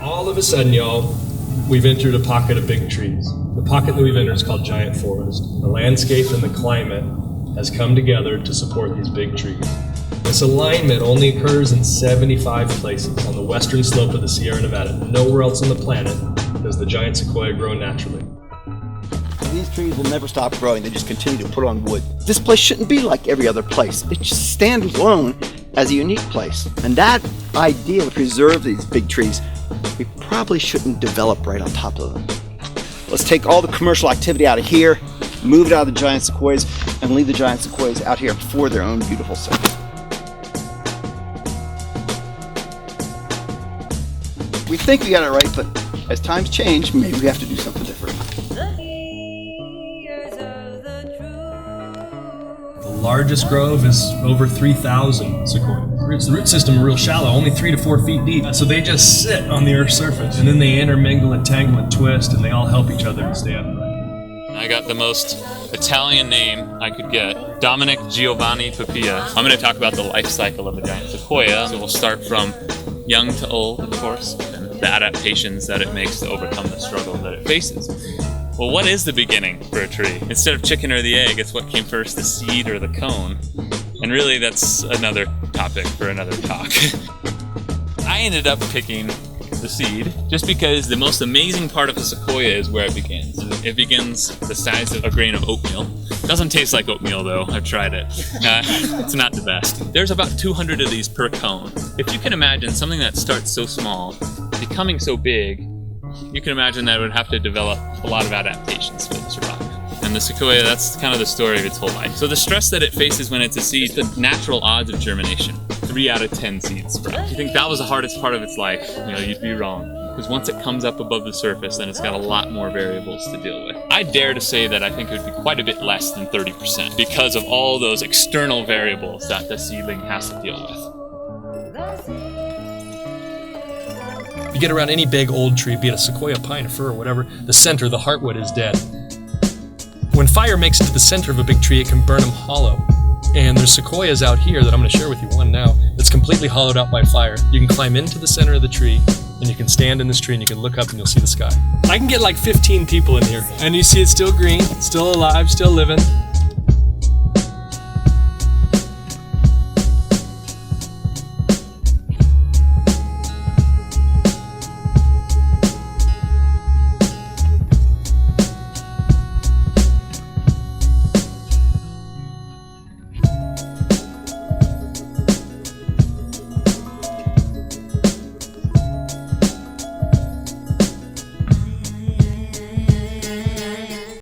All of a sudden, y'all, we've entered a pocket of big trees. The pocket that we've entered is called giant forest. The landscape and the climate has come together to support these big trees. This alignment only occurs in 75 places on the western slope of the Sierra Nevada. Nowhere else on the planet does the giant sequoia grow naturally. These trees will never stop growing. They just continue to put on wood. This place shouldn't be like every other place. It just stands alone as a unique place. And that idea to preserve these big trees, we probably shouldn't develop right on top of them. Let's take all the commercial activity out of here, move it out of the giant sequoias, and leave the giant sequoias out here for their own beautiful self. We think we got it right, but as times change, maybe we have to do something different. The largest grove is over 3,000 sequoias. The root system is real shallow, only 3 to 4 feet deep. So they just sit on the Earth's surface, and then they intermingle and tangle and twist, and they all help each other to stay upright. I got the most Italian name I could get, Dominic Giovanni Papilla. I'm going to talk about the life cycle of a giant sequoia. So we'll start from young to old, of course, and the adaptations that it makes to overcome the struggle that it faces. Well, what is the beginning for a tree? Instead of chicken or the egg, it's what came first, the seed or the cone. And really, that's another topic for another talk. I ended up picking the seed just because the most amazing part of a sequoia is where it begins. It begins the size of a grain of oatmeal. It doesn't taste like oatmeal though, I've tried it. It's not the best. There's about 200 of these per cone. If you can imagine something that starts so small, becoming so big, you can imagine that it would have to develop a lot of adaptations to survive. And the sequoia, that's kind of the story of its whole life. So the stress that it faces when it's a seed, the natural odds of germination. 3 out of 10 seeds sprout. If you think that was the hardest part of its life, you'd be wrong. Because once it comes up above the surface, then it's got a lot more variables to deal with. I dare to say that I think it would be quite a bit less than 30% because of all those external variables that the seedling has to deal with. If you get around any big old tree, be it a sequoia, pine, a fir, or whatever, the center, the heartwood, is dead. When fire makes it to the center of a big tree, it can burn them hollow. And there's sequoias out here that I'm going to share with you, one now, that's completely hollowed out by fire. You can climb into the center of the tree, and you can stand in this tree, and you can look up, and you'll see the sky. I can get like 15 people in here, and you see it's still green, still alive, still living.